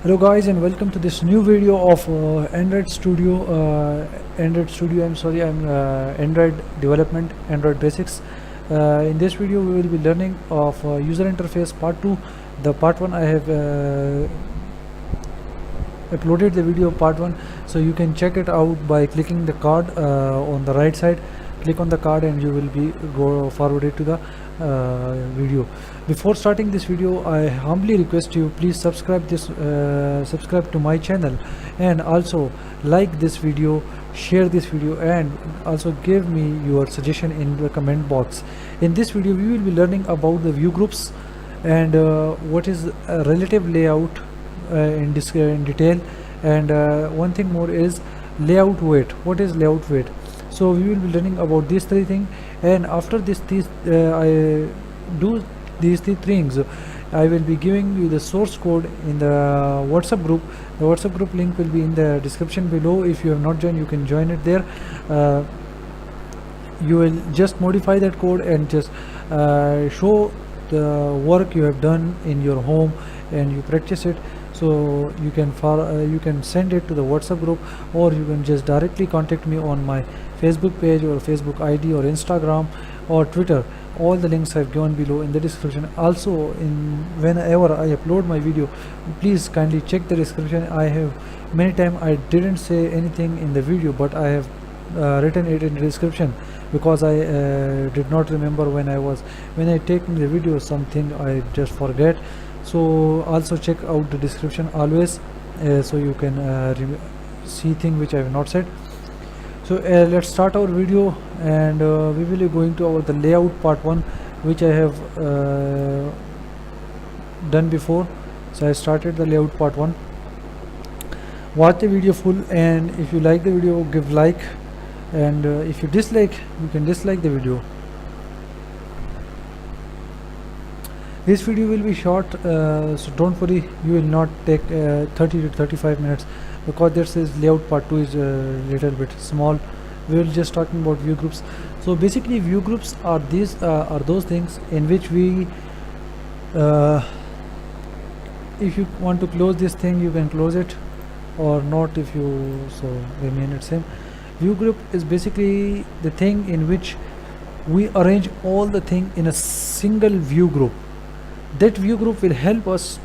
Hello guys, and welcome to this new video of Android Studio. I'm Android development, Android basics. In this video we will be learning of user interface part 2. The part 1 I have uploaded the video part 1, so you can check it out by clicking the card on the right side. Click on the card and you will be go forwarded to the video. Before starting this video, I humbly request you, please subscribe to my channel, and also like this video, share this video, and also give me your suggestion in the comment box. In this video we will be learning about the view groups and what is relative layout in detail, and one thing more is layout weight. What is layout weight? So we will be learning about these three things, and after I do these three things, I will be giving you the source code in the WhatsApp group. The WhatsApp group link will be in the description below. If you have not joined, you can join it there. You will just modify that code and just show the work you have done in your home, and you practice it. So you can send it to the WhatsApp group, or you can just directly contact me on my Facebook page or Facebook ID or Instagram or Twitter. All the links I've given below in the description. Also, whenever I upload my video, please kindly check the description. I have many times I didn't say anything in the video, but I have written it in the description because I did not remember when I taking the video, something I just forget. So also check out the description always, so you can see things which I have not said. So let's start our video, and we will be going to the layout part 1, which I have done before. So I started the layout part 1. Watch the video full, and if you like the video, give like, and if you dislike, you can dislike the video. This video will be short, so don't worry, you will not take 30 to 35 minutes, because this is layout part 2 is a little bit small. We will just talking about view groups. So basically view groups are those things in which we if you want to close this thing, you can close it, or not if you remain it same. View group is basically the thing in which we arrange all the thing in a single view group. That view group will help us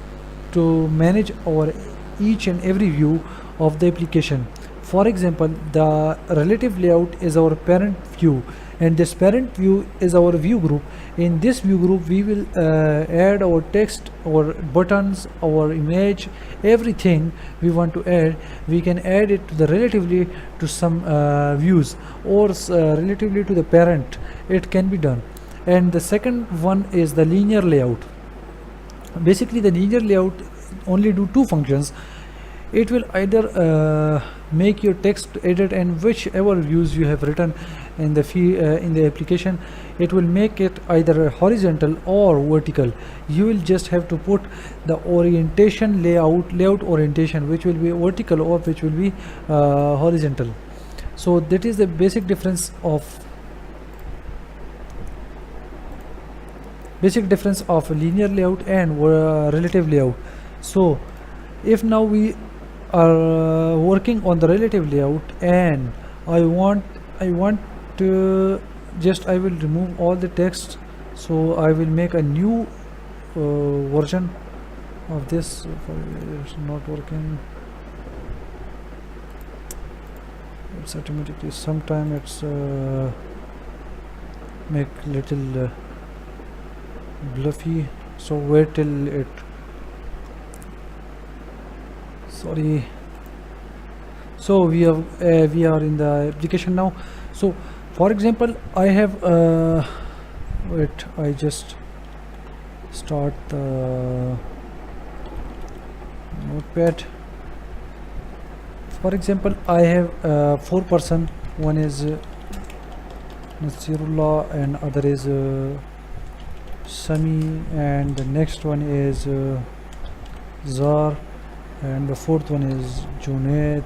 to manage our each and every view of the application. For example, the relative layout is our parent view, and this parent view is our view group. In this view group we will add our text, our buttons, our image, everything we want to add. We can add it to the relatively to some views, or relatively to the parent. It can be done. And the second one is the linear layout. Basically the linear layout only do two functions. It will either make your text edit, and whichever views you have written in the application, it will make it either horizontal or vertical. You will just have to put the orientation layout orientation, which will be vertical or which will be horizontal. So that is the basic difference of linear layout and relative layout. So if now we are working on the relative layout, and I want to I will remove all the text. So I will make a new version of this. It's not working. It's automatically, sometime it's make little bluffy, so wait till it, sorry. So we are in the application now. So for example, I have wait, I just start the notepad. For example, I have 4 person. One is Nasirullah, and other is Sami, and the next one is Zar, and the fourth one is Junaid,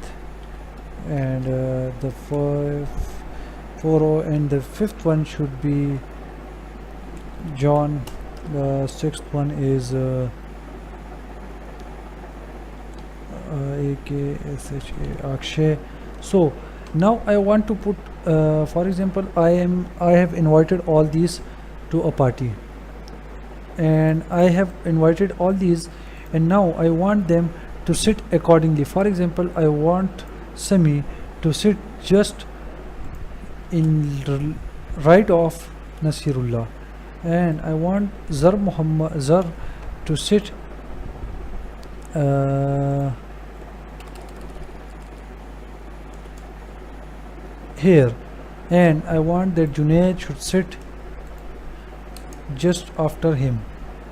and the and the fifth one should be John. The sixth one is AKSHA, Akshay. So now I want to put, for example, I have invited all these to a party, and I have invited all these, and now I want them to sit accordingly. For example, I want Sami to sit just in right of Nasirullah, and I want Zar to sit here, and I want that Junaid should sit just after him,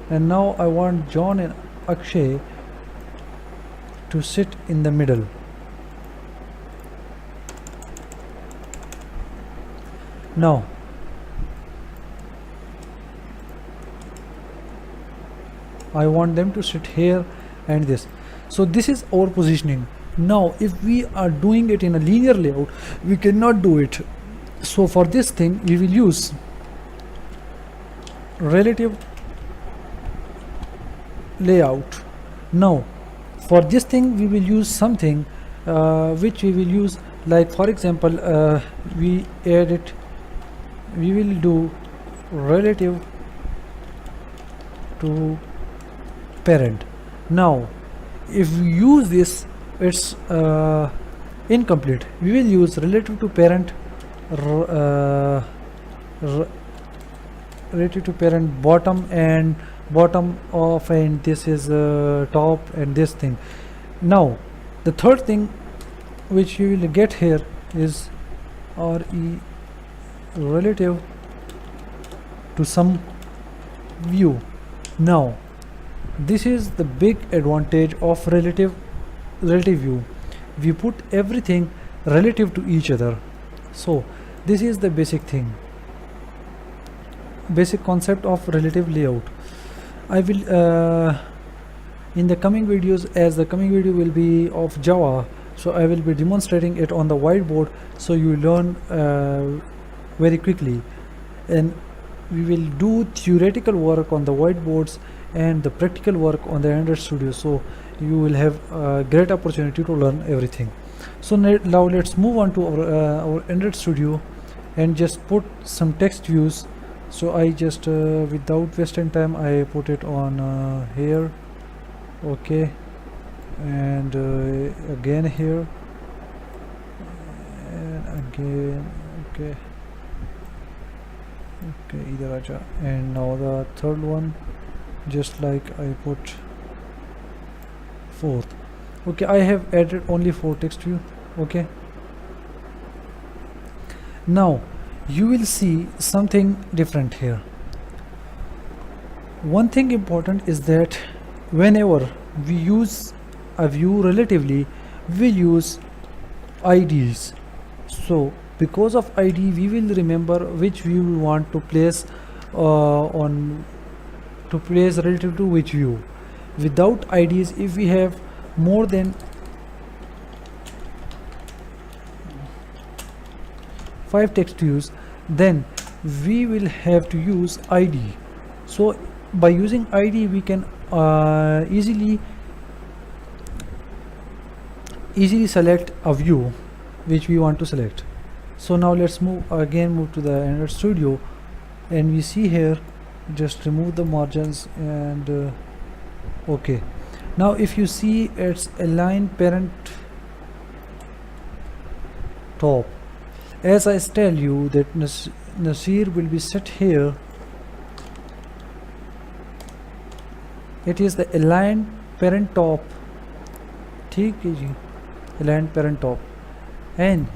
and now I want John and Akshay to sit in the middle. Now I want them to sit here and this. So this is our positioning. Now if we are doing it in a linear layout, we cannot do it. So for this thing we will use relative layout. Now for this thing we will use something which we will use, like for example, we will do relative to parent. Now if we use this, it's incomplete. We will use relative to parent, relative to parent bottom and bottom of, and this is top, and this thing. Now the third thing which you will get here is relative to some view. Now this is the big advantage of relative view. We put everything relative to each other. So this is the basic thing, basic concept of relative layout. I will in the coming videos, as the coming video will be of Java, so I will be demonstrating it on the whiteboard, so you learn very quickly, and we will do theoretical work on the whiteboards and the practical work on the Android Studio, so you will have a great opportunity to learn everything. So now let's move on to our Android Studio and just put some text views. So I just without wasting time, I put it on here, okay, and again here, and again, okay, either acha. And now the third one, just like I put fourth. Okay, I have added only 4 text view. Okay, now you will see something different here. One thing important is that whenever we use a view relatively, we use IDs. So because of ID, we will remember which view we want to place relative to which view. Without IDs, if we have more than 5 text views, then we will have to use ID. So by using ID, we can easily select a view which we want to select. So now let's move to the Android Studio, and we see here, just remove the margins, and okay. Now if you see, it's align parent top. As I tell you that Nasir will be set here, it is the aligned parent top, ठीक है जी, aligned parent top, and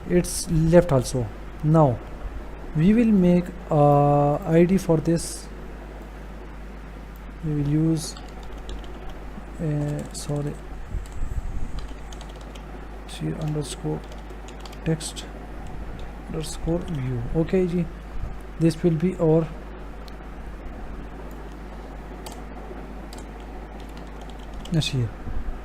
it's left also. Now we will make ID for this. We will use C underscore text underscore view. Okay ji, this will be our Nasir.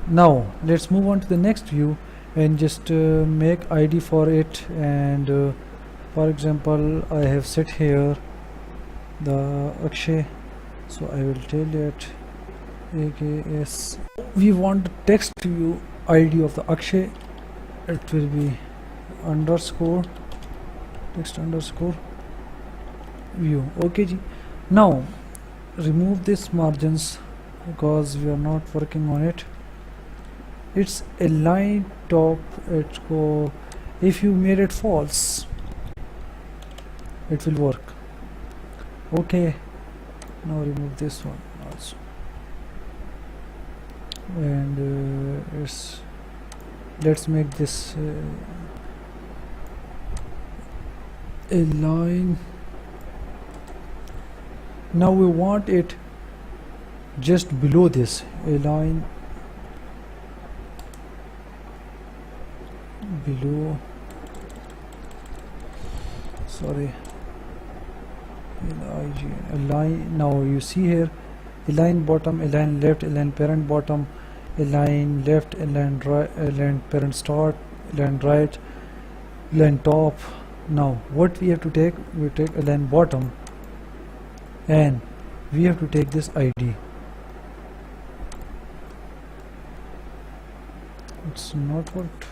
Now let's move on to the next view and just make ID for it, and for example, I have set here the Akshay, so I will tell it AKS. we want the text view id of the Akshay. It will be underscore text underscore view. Okay ji. Now remove this margins because we are not working on it. It's a line top. It go, if you made it false it will work. Okay, now remove this one also, and it's, let's make this a line. Now we want it just below this, a line below, sorry, a line. Now you see here, a line bottom, a line left, a line parent bottom, a line left, a line right, a line parent start, a line right, line top. Now what we have to take, we take a line bottom and we have to take this ID. It's not worked.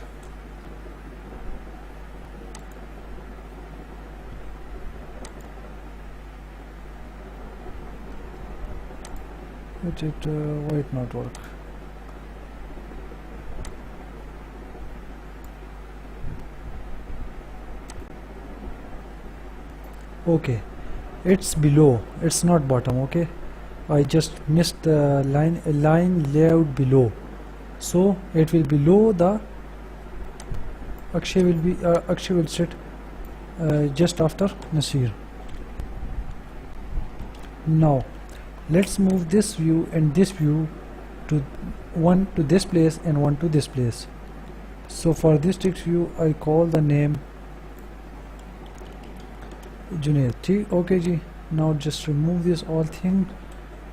Why it not work? Okay, it's below, it's not bottom. Okay, I just missed the line, a line layout below, so it will below the Akshay will be Akshay will sit just after Nasir. Now let's move this view and this view to one to this place and one to this place. So for this text view I call the name Junaid. Okay ji. Now just remove this all thing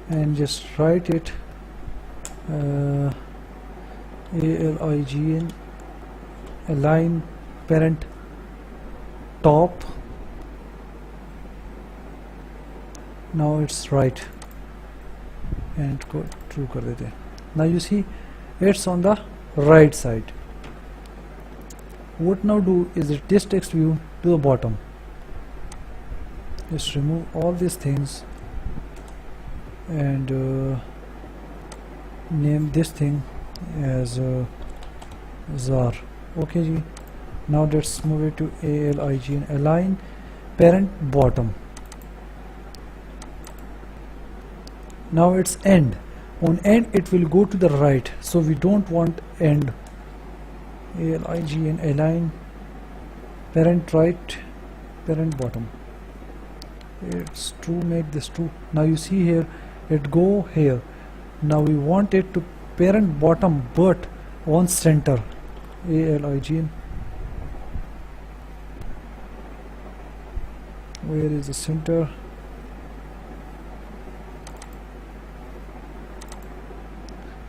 and just write it ALIGN, align parent top. Now it's right and go true kar dete. Now you see it's on the right side. What now do is it this text view to the bottom. Just remove all these things and name this thing as ZAR. Okay ji. Now let's move it to ALIGN, align parent bottom. Now it's end. On end it will go to the right, so we don't want end. ALIGN, align parent right, parent bottom. It's true, make this true. Now you see here it go here. Now we want it to parent bottom but on center. ALIGN, where is the center?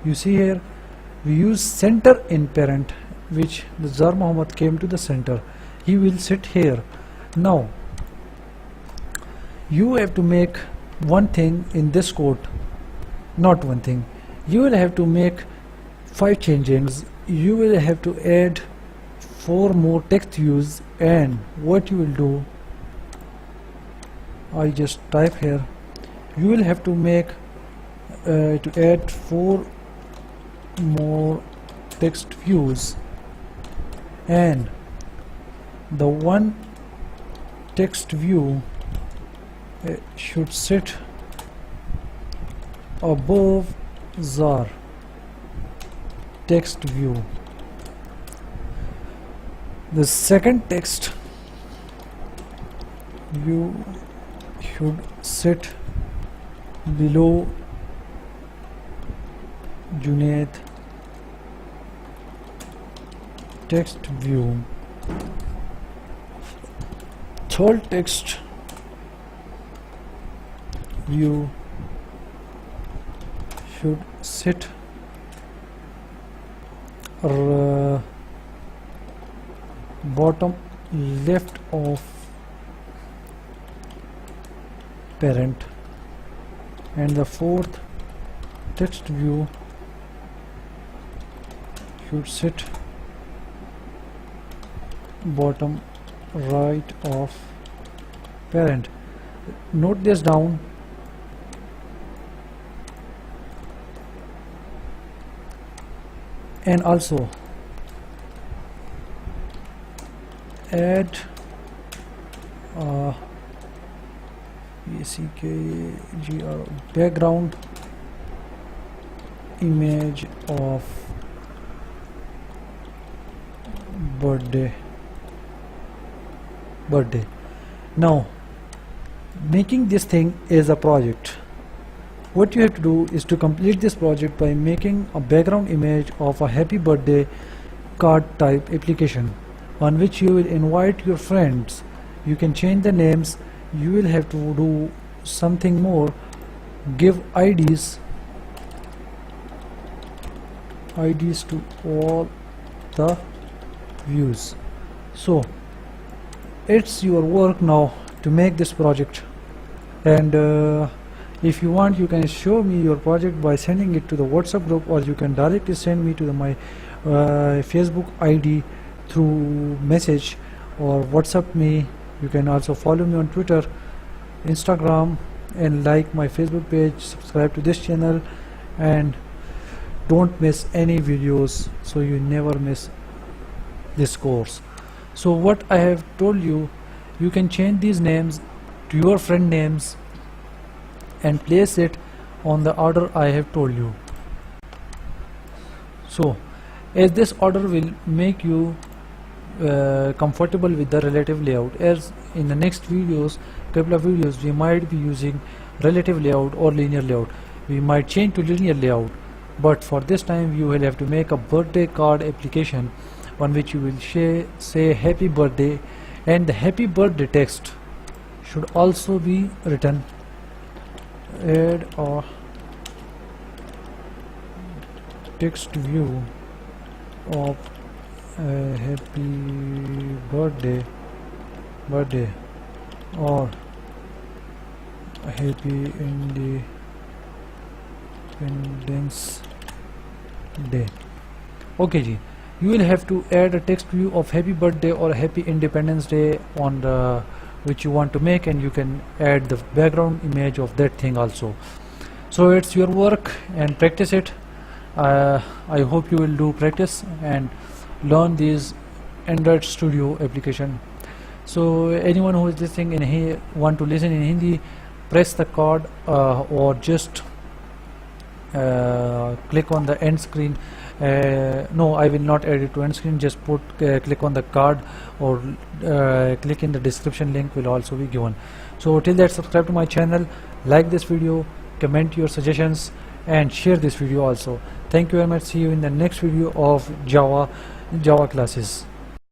You see here we use center in parent, which the Zar Muhammad came to the center. He will sit here. Now you have to make one thing in this code, not one thing. You will have to make 5 changes. You will have to add 4 more text views, and what you will do, I just type here, you will have to make to add 4 more text views, and the one text view should sit above ZAR text view. The second text view should sit below Junaid text view. Third text view should sit bottom left of parent, and the fourth text view should sit bottom right of parent. Note this down. And also add background image of birthday. Now making this thing is a project. What you have to do is to complete this project by making a background image of a happy birthday card type application on which you will invite your friends. You can change the names. You will have to do something more. Give IDs to all the views. So it's your work now to make this project, and if you want, you can show me your project by sending it to the WhatsApp group, or you can directly send me to my Facebook ID through message, or WhatsApp me. You can also follow me on Twitter, Instagram, and like my Facebook page, subscribe to this channel, and don't miss any videos so you never miss this course. So what I have told you, you can change these names to your friend names and place it on the order I have told you. So as this order will make you comfortable with the relative layout, as in the next couple of videos we might be using relative layout or linear layout. We might change to linear layout, but for this time you will have to make a birthday card application on which you will say happy birthday, and the happy birthday text should also be written. Add a text view of happy birthday or happy Independence Day. Okay ji, you will have to add a text view of happy birthday or happy Independence Day on the which you want to make, and you can add the background image of that thing also. So it's your work, and practice it. I hope you will do practice and learn these Android Studio application. So anyone who is listening in want to listen in Hindi, press the card or just click on the end screen. No, I will not add it to end screen. Just click on the card, or click in the description link will also be given. So till that, subscribe to my channel, like this video, comment your suggestions, and share this video also. Thank you very much. See you in the next video of Java classes.